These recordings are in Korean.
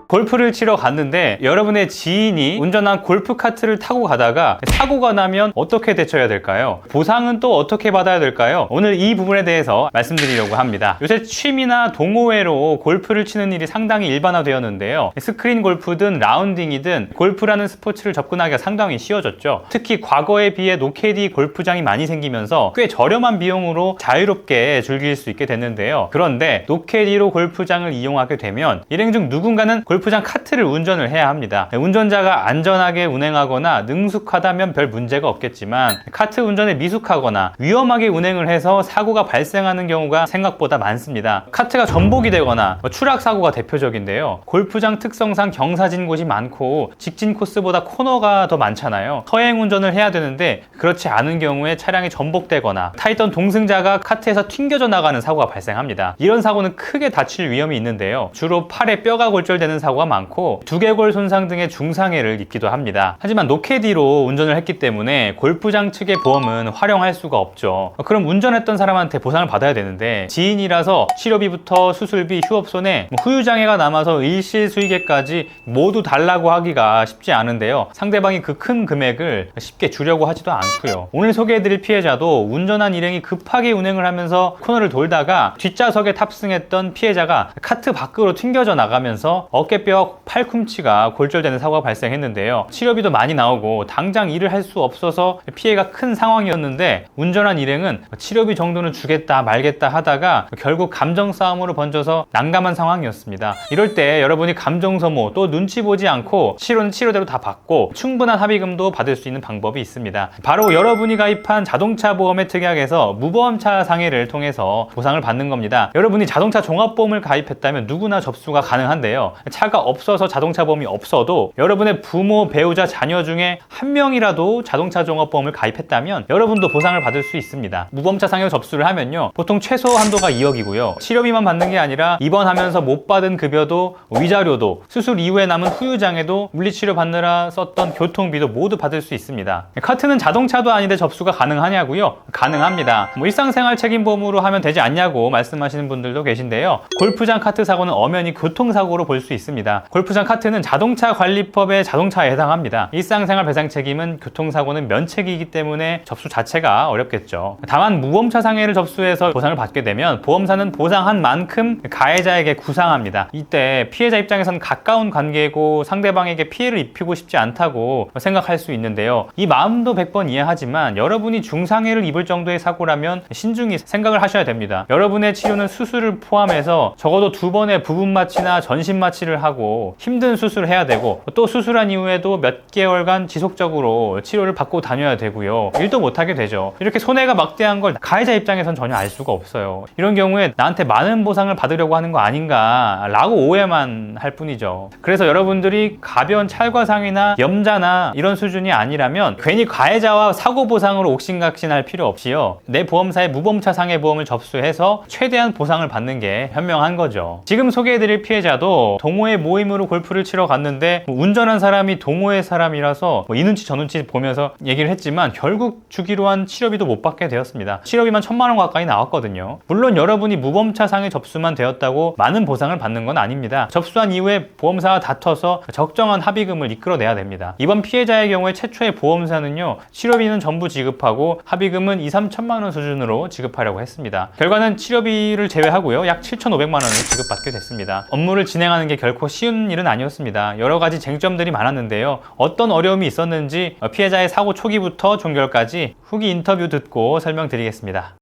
골프를 치러 갔는데 여러분의 지인이 운전한 골프카트를 타고 가다가 사고가 나면 어떻게 대처해야 될까요? 보상은 또 어떻게 받아야 될까요? 오늘 이 부분에 대해서 말씀드리려고 합니다. 요새 취미나 동호회로 골프를 치는 일이 상당히 일반화되었는데요. 스크린 골프든 라운딩이든 골프라는 스포츠를 접근하기가 상당히 쉬워졌죠. 특히 과거에 비해 노캐디 골프장이 많이 생기면서 꽤 저렴한 비용으로 자유롭게 즐길 수 있게 됐는데요. 그런데 노캐디로 골프장을 이용하게 되면 일행 중 누군가는 골프장 카트를 운전을 해야 합니다. 운전자가 안전하게 운행하거나 능숙하다면 별 문제가 없겠지만 카트 운전에 미숙하거나 위험하게 운행을 해서 사고가 발생하는 경우가 생각보다 많습니다. 카트가 전복이 되거나 추락 사고가 대표적인데요. 골프장 특성상 경사진 곳이 많고 직진 코스보다 코너가 더 많잖아요. 서행 운전을 해야 되는데 그렇지 않은 경우에 차량이 전복되거나 타있던 동승자가 카트에서 튕겨져 나가는 사고가 발생합니다. 이런 사고는 크게 다칠 위험이 있는데요. 주로 팔에 뼈가 골절되는 사고가 많고 두개골 손상 등의 중상해를 입기도 합니다. 하지만 노캐디로 운전을 했기 때문에 골프장 측의 보험은 활용할 수가 없죠. 그럼 운전했던 사람한테 보상을 받아야 되는데 지인이라서 치료비부터 수술비, 휴업손해, 후유장애가 남아서 일실수익에까지 모두 달라고 하기가 쉽지 않은데요. 상대방이 그 큰 금액을 쉽게 주려고 하지도 않고요. 오늘 소개해드릴 피해자도 운전한 일행이 급하게 운행을 하면서 코너를 돌다가 뒷좌석에 탑승했던 피해자가 카트 밖으로 튕겨져 나가면서 어깨뼈, 팔꿈치가 골절되는 사고가 발생했는데요. 치료비도 많이 나오고 당장 일을 할 수 없어서 피해가 큰 상황이었는데 운전한 일행은 치료비 정도는 주겠다 말겠다 하다가 결국 감정 싸움으로 번져서 난감한 상황이었습니다. 이럴 때 여러분이 감정 소모 또 눈치 보지 않고 치료는 치료대로 다 받고 충분한 합의금도 받을 수 있는 방법이 있습니다. 바로 여러분이 가입한 자동차 보험의 특약에서 무보험차 상해를 통해서 보상을 받는 겁니다. 여러분이 자동차 종합보험을 가입했다면 누구나 접수가 가능한데요. 차가 없어서 자동차 보험이 없어도 여러분의 부모, 배우자, 자녀 중에 한 명이라도 자동차 종합보험을 가입했다면 여러분도 보상을 받을 수 있습니다. 무보험차 상해 접수를 하면요, 보통 최소 한도가 2억이고요. 치료비만 받는 게 아니라 입원하면서 못 받은 급여도, 위자료도, 수술 이후에 남은 후유장애도, 물리치료 받느라 썼던 교통비도 모두 받을 수 있습니다. 카트는 자동차도 아닌데 접수가 가능하냐고요? 가능합니다. 일상생활 책임보험으로 하면 되지 않냐고 말씀하시는 분들도 계신데요. 골프장 카트 사고는 엄연히 교통사고로 볼 수 있습니다. 골프장 카트는 자동차관리법의 자동차에 해당합니다. 일상생활 배상 책임은 교통사고는 면책이기 때문에 접수 자체가 어렵겠죠. 다만 무보험차 상해를 접수해서 보상을 받게 되면 보험사는 보상한 만큼 가해자에게 구상합니다. 이때 피해자 입장에서는 가까운 관계고 상대방에게 피해를 입히고 싶지 않다고 생각할 수 있는데요. 이 마음도 100번 이해하지만 여러분이 중상해를 입을 정도의 사고라면 신중히 생각을 하셔야 됩니다. 여러분의 치료는 수술을 포함해서 적어도 2번의 부분 마취나 전신 마취를 하고 힘든 수술을 해야 되고 또 수술한 이후에도 몇 개월간 지속적으로 치료를 받고 다녀야 되고요. 일도 못하게 되죠. 이렇게 손해가 막대한 걸 가해자 입장에선 전혀 알 수가 없어요. 이런 경우에 나한테 많은 보상을 받으려고 하는 거 아닌가 라고 오해만 할 뿐이죠. 그래서 여러분들이 가벼운 찰과상이나 염자나 이런 수준이 아니라면 괜히 가해자와 사고보상으로 옥신각신할 필요 없이요, 내 보험사의 무보험차 상해 보험을 접수해서 최대한 보상을 받는 게 현명한 거죠. 지금 소개해드릴 피해자도 동호회 모임으로 골프를 치러 갔는데 운전한 사람이 동호회 사람이라서 이 눈치 저 눈치 보면서 얘기를 했지만 결국 주기로 한 치료비도 못 받게 되었습니다. 치료비만 1,000만 원 가까이 나왔거든요. 물론 여러분이 무보험차 상해 접수만 되었다고 많은 보상을 받는 건 아닙니다. 접수한 이후에 보험사와 다퉈서 적정한 합의금을 이끌어내야 됩니다. 이번 피해자의 경우에 최초의 보험사는요, 치료비는 전부 지급하고 합의금은 2-3천만 원 수준으로 지급하려고 했습니다. 결과는 치료비를 제외하고요, 약 7,500만 원을 지급받게 됐습니다. 업무를 진행하는 게 결코 쉬운 일은 아니었습니다. 여러 가지 쟁점들이 많았는데요. 어떤 어려움이 있었는지 피해자의 사고 초기부터 종결까지 후기 인터뷰 듣고 설명드리겠습니다.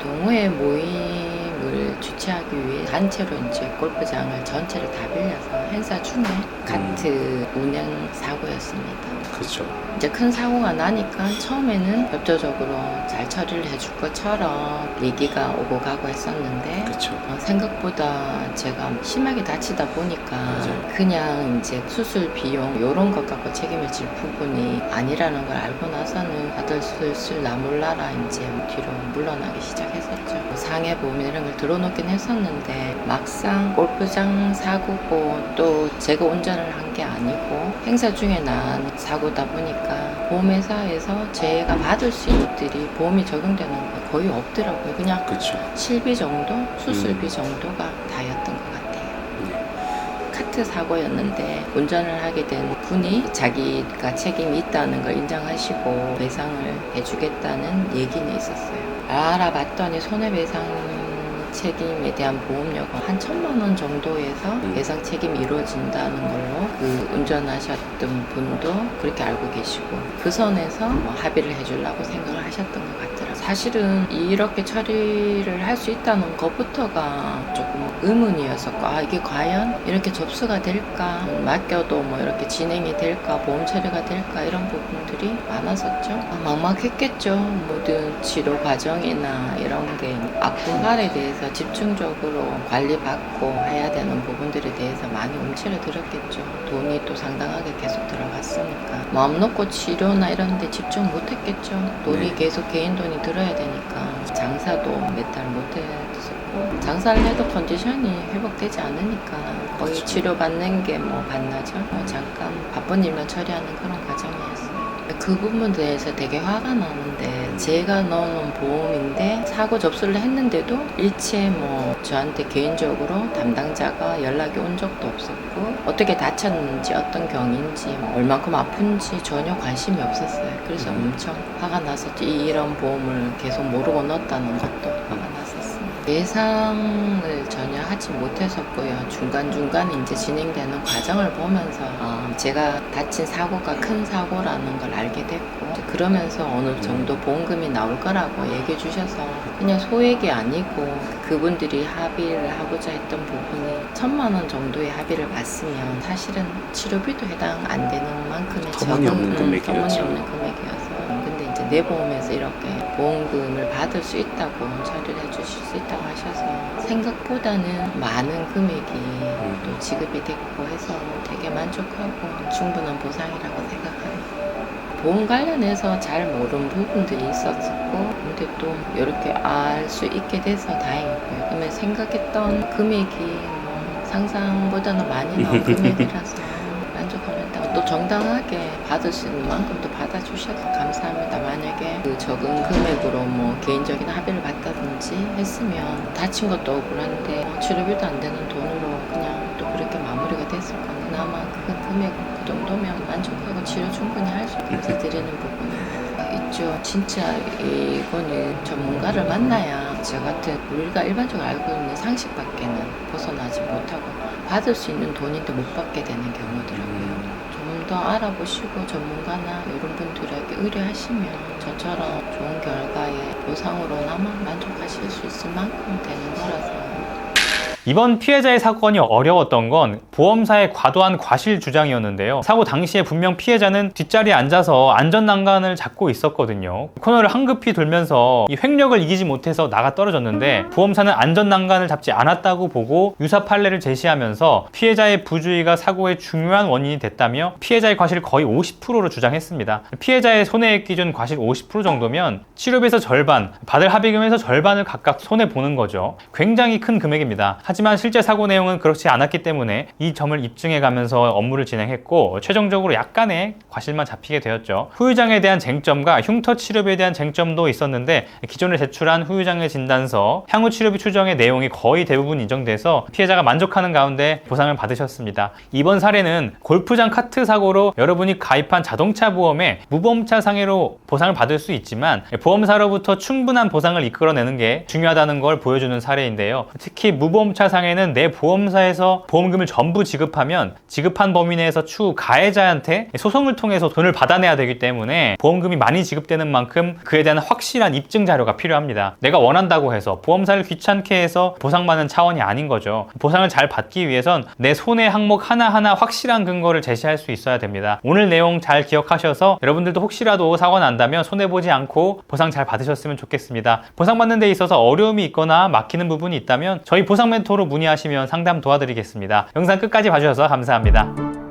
동호회 모임을 주최하기 위해 단체로 이제 골프장을 전체를 다 빌려서 행사 중에 카트 운행 사고였습니다. 그렇죠. 이제 큰 사고가 나니까 처음에는 협조적으로 잘 처리를 해줄 것처럼 얘기가 오고 가고 했었는데, 그렇죠. 생각보다 제가 심하게 다치다 보니까 맞아요. 그냥 이제 수술 비용 이런 것 갖고 책임을 질 부분이 아니라는 걸 알고 나서는 다들 슬슬 나 몰라라 이제 뒤로 물러나기 시작했었죠. 상해보험 이런 걸 들어놓긴 했었는데 막상 골프장 사고고 또 제가 운전을 한 게 아니고 행사 중에 난 사고다 보니까 보험회사에서 제가 받을 수 있는 것들이 보험이 적용되는 게 거의 없더라고요. 그냥 그렇죠. 실비 정도, 수술비 정도가 다였던 것 같아요. 카트 사고였는데 운전을 하게 된 분이 자기가 책임이 있다는 걸 인정하시고 배상을 해주겠다는 얘기는 있었어요. 알아봤더니 손해배상 책임에 대한 보험료가 한 1,000만 원 정도에서 배상 책임이 이루어진다는 걸로 그 운전하셨던 분도 그렇게 알고 계시고 그 선에서 합의를 해주려고 생각을 하셨던 것 같더라고요. 사실은 이렇게 처리를 할 수 있다는 것부터가 조금 의문이었었고 이게 과연 이렇게 접수가 될까, 맡겨도 뭐 이렇게 진행이 될까, 보험 처리가 될까, 이런 부분들이 많았었죠. 막막했겠죠. 모든 치료 과정이나 이런 게 아픈 발에 대해서 집중적으로 관리받고 해야 되는 부분들에 대해서 많이 움츠러들었겠죠. 돈이 또 상당하게 계속 들어갔으니까 마음 놓고 치료나 이런 데 집중 못했겠죠. 돈이 계속 개인 돈이 들어야 되니까 장사도 몇 달 못했었고, 장사를 해도 컨디션이 회복되지 않으니까 거의 치료받는 게 뭐 반나절, 잠깐 바쁜 일만 처리하는 그런 과정이었어요. 그 부분에 대해서 되게 화가 나는데, 제가 넣어놓은 보험인데 사고 접수를 했는데도 일체 뭐 저한테 개인적으로 담당자가 연락이 온 적도 없었고, 어떻게 다쳤는지, 어떤 경인지, 뭐 얼만큼 아픈지 전혀 관심이 없었어요. 그래서 엄청 화가 났었지. 이런 보험을 계속 모르고 넣었다는 것도 화가 났었습니다. 예상을 전혀 하지 못했었고요. 중간중간 이제 진행되는 과정을 보면서 제가 다친 사고가 큰 사고라는 걸 알게 됐고, 그러면서 어느 정도 보험금이 나올 거라고 얘기해 주셔서 그냥 소액이 아니고 그분들이 합의를 하고자 했던 부분이 1,000만 원 정도의 합의를 봤으면 사실은 치료비도 해당 안 되는 만큼의 터무니없는 금액이었죠. 터무니없는 금액이어서, 근데 이제 내 보험에서 이렇게 보험금을 받을 수 있다고 처리를 해주실 수 있다고 하셔서 생각보다는 많은 금액이 또 지급이 됐고 해서 되게 만족하고 충분한 보상이라고 생각합니다. 보험 관련해서 잘 모르는 부분들이 있었고, 근데 또 이렇게 알 수 있게 돼서 다행이고요. 그러면 생각했던 금액이 뭐 상상보다는 많이 나온 금액이라서 만족합니다. 또 정당하게 받을 수 있는 만큼 또 받아주셔서 감사합니다. 만약에 그 적은 금액으로 뭐 개인적인 합의를 받다든지 했으면 다친 것도 억울한데 치료비도 안 되는 돈으로 그냥 또 그렇게 마무리가 됐을 거니, 그나마 그 금액 그 정도면 만족하고 치료 충분히 할 수 감사드리는 부분이 있죠. 진짜 이거는 전문가를 만나야 저 같은 우리가 일반적으로 알고 있는 상식밖에는 벗어나지 못하고 받을 수 있는 돈인데 못 받게 되는 경우더라고요. 좀 더 알아보시고 전문가나 이런 분들에게 의뢰하시면 저처럼 좋은 결과에 보상으로나마 만족하실 수 있을 만큼 되는 거라서. 이번 피해자의 사건이 어려웠던 건 보험사의 과도한 과실 주장이었는데요. 사고 당시에 분명 피해자는 뒷자리에 앉아서 안전난간을 잡고 있었거든요. 코너를 황급히 돌면서 이 횡력을 이기지 못해서 나가 떨어졌는데, 보험사는 안전난간을 잡지 않았다고 보고 유사 판례를 제시하면서 피해자의 부주의가 사고의 중요한 원인이 됐다며 피해자의 과실을 거의 50%로 주장했습니다. 피해자의 손해액 기준 과실 50% 정도면 치료비에서 절반, 받을 합의금에서 절반을 각각 손해보는 거죠. 굉장히 큰 금액입니다. 하지만 실제 사고 내용은 그렇지 않았기 때문에 이 점을 입증해가면서 업무를 진행했고, 최종적으로 약간의 과실만 잡히게 되었죠. 후유장에 대한 쟁점과 흉터 치료비에 대한 쟁점도 있었는데, 기존에 제출한 후유장의 진단서, 향후 치료비 추정의 내용이 거의 대부분 인정돼서 피해자가 만족하는 가운데 보상을 받으셨습니다. 이번 사례는 골프장 카트 사고로 여러분이 가입한 자동차 보험에 무보험차 상해로 보상을 받을 수 있지만 보험사로부터 충분한 보상을 이끌어내는 게 중요하다는 걸 보여주는 사례인데요. 특히 무보험차 상해는 내 보험사에서 보험금을 전부 지급하면 지급한 범위 내에서 추후 가해자한테 소송을 통해서 돈을 받아내야 되기 때문에 보험금이 많이 지급되는 만큼 그에 대한 확실한 입증 자료가 필요합니다. 내가 원한다고 해서 보험사를 귀찮게 해서 보상받는 차원이 아닌 거죠. 보상을 잘 받기 위해선 내 손해 항목 하나하나 확실한 근거를 제시할 수 있어야 됩니다. 오늘 내용 잘 기억하셔서 여러분들도 혹시라도 사고 난다면 손해보지 않고 보상 잘 받으셨으면 좋겠습니다. 보상받는 데 있어서 어려움이 있거나 막히는 부분이 있다면 저희 보상 멘토로 문의하시면 상담 도와드리겠습니다. 영상 끝까지 봐주셔서 감사합니다.